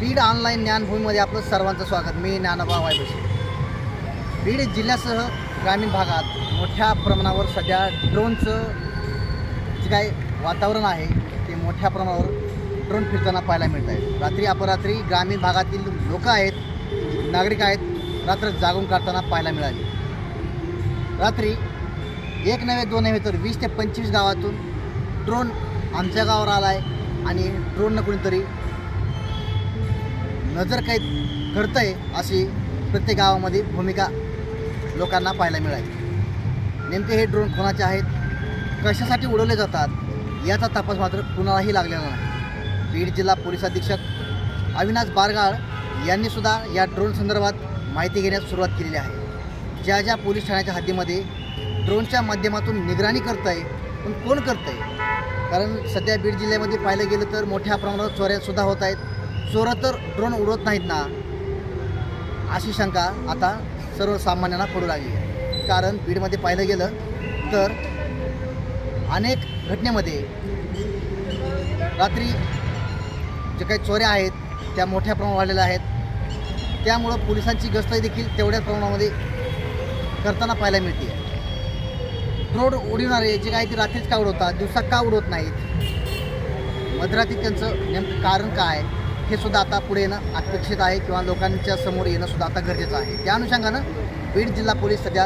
Beed online ज्ञानभूमीमध्ये आपलं सर्वांचं स्वागत। मी ज्ञानोबा वायबशी। बीड जिल्ह्यासह ग्रामीण भागात मोठ्या प्रमाणावर सध्या ड्रोनचं जे काय वातावरण आहे ते मोठ्या प्रमाणावर ड्रोन फिरताना पाहायला मिळत आहे। रात्री अपरात्री ग्रामीण भागातील लोक आहेत, नागरिक आहेत, रात्र जागून काढताना पाहायला मिळाले। रात्री एक नव्हे दोन नव्हे तर 20 ते 25 गावातून ड्रोन आमच्या गावावर आला आहे आणि ड्रोननं कोणीतरी नजरकैद करतंय अशी प्रत्येक गावामध्ये भूमिका लोकांना पाहायला मिळाली। नेमके हे ड्रोन कोणाचे आहेत, कशासाठी उडवले जातात याचा तपास मात्र कुणालाही लागलेला नाही। बीड जिल्हा पोलीस अधीक्षक अविनाश बारगाळ यांनी सुद्धा या ड्रोन संदर्भात माहिती घेण्यास सुरुवात केलेली आहे। ज्या ज्या पोलीस ठाण्याच्या हद्दीमध्ये ड्रोनच्या माध्यमातून निगराणी करतंय, पण कोण करतंय? कारण सध्या बीड जिल्ह्यामध्ये पाहिलं गेलं तर मोठ्या प्रमाणावर चोऱ्यासुद्धा होत आहेत। चोरं तर ड्रोन उडवत नाहीत ना, अशी शंका आता सर्वसामान्यांना पडू लागली आहे। कारण बीडमध्ये पाहिलं गेलं तर अनेक घटनेमध्ये रात्री जे काही चोऱ्या आहेत त्या मोठ्या प्रमाणावर वाढलेल्या आहेत। त्यामुळं पोलिसांची गस्त देखील तेवढ्याच प्रमाणामध्ये करताना पाहायला मिळते। ड्रोन उडवणारे जे काही ते रात्रीच का उडवतात, दिवसा का उडवत नाहीत? मध्यरात्री त्यांचं नेमकं कारण काय हे सुद्धा आता पुढे येणं अपेक्षित आहे किंवा लोकांच्या समोर येणं सुद्धा आता गरजेचं आहे। त्या अनुषंगानं बीड जिल्हा पोलीस सध्या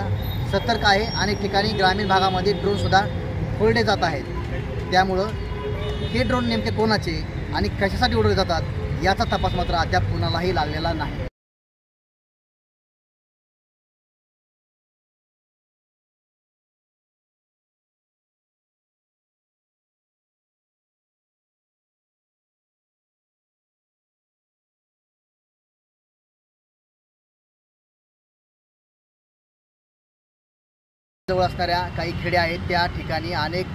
सतर्क आहे। अनेक ठिकाणी ग्रामीण भागामध्ये ड्रोनसुद्धा फोडले जात आहेत। त्यामुळं हे ड्रोन नेमके कोणाचे आणि कशासाठी उडवले जातात याचा तपास मात्र अद्याप कुणालाही लागलेला नाही। जवळ असणाऱ्या काही खेडे आहेत त्या ठिकाणी अनेक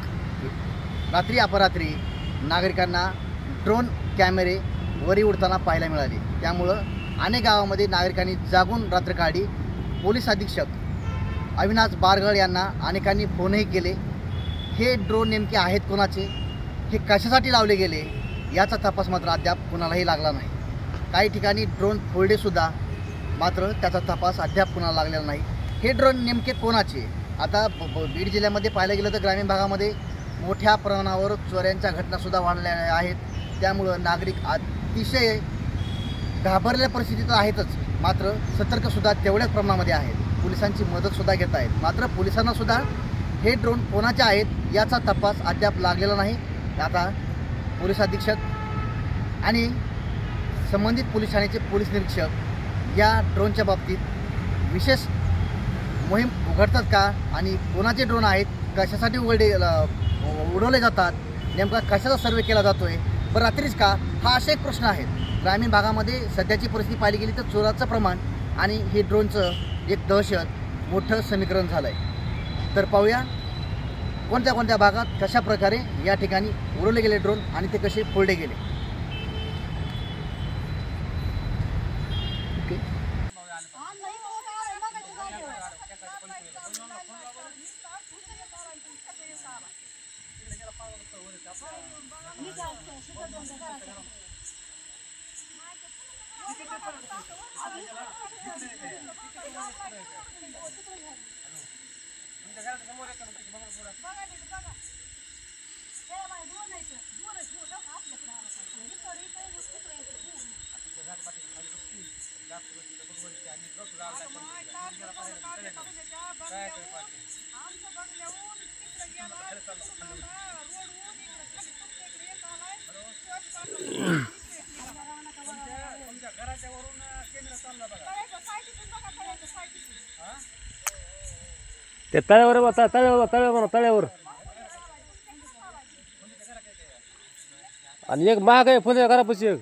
रात्री अपरात्री नागरिकांना ड्रोन कॅमेरे वरी उडताना पाहायला मिळाले। त्यामुळं अनेक गावामध्ये नागरिकांनी जागून रात्र काढली। पोलीस अधीक्षक अविनाश बारगाळ यांना अनेकांनी फोनही केले। हे ड्रोन नेमके आहेत कोणाचे, हे कशासाठी लावले गेले याचा तपास मात्र अद्याप कुणालाही लागला नाही। काही ठिकाणी ड्रोन फोडलेसुद्धा, मात्र त्याचा तपास अद्याप कुणाला लागलेला नाही। हे ड्रोन नेमके कोणाचे? आता बीड जिल्ह्यामध्ये पाहायला गेलं तर ग्रामीण भागामध्ये मोठ्या प्रमाणावर चोऱ्यांच्या घटनासुद्धा वाढल्या आहेत। त्यामुळं नागरिक अतिशय घाबरलेल्या परिस्थितीत आहेतच, मात्र सतर्कसुद्धा तेवढ्याच प्रमाणामध्ये आहेत। पोलिसांची मदतसुद्धा घेत आहेत, मात्र पोलिसांनासुद्धा हे ड्रोन कोणाचे आहेत याचा तपास अद्याप लागलेला नाही। आता पोलीस अधीक्षक आणि संबंधित पोलीस ठाण्याचे पोलीस निरीक्षक या ड्रोनच्या बाबतीत विशेष मोहीम उघडतात का आणि कोणाचे ड्रोन आहेत, कशासाठी उडवले जातात, नेमका कशाचा सर्वे केला जातो आहे, बरं रात्रीच का, हा असे एक प्रश्न आहेत। ग्रामीण भागामध्ये सध्याची परिस्थिती पाहिली गेली तर चोराचं प्रमाण आणि हे ड्रोनचं एक दहशत मोठं समीकरण झालं आहे। तर पाहूया कोणत्या कोणत्या भागात कशा प्रकारे या ठिकाणी उडवले गेले ड्रोन आणि ते कसे फोडले गेले। ते तळ्यावर आणि एक महाग आहे फोन घरापाशी एक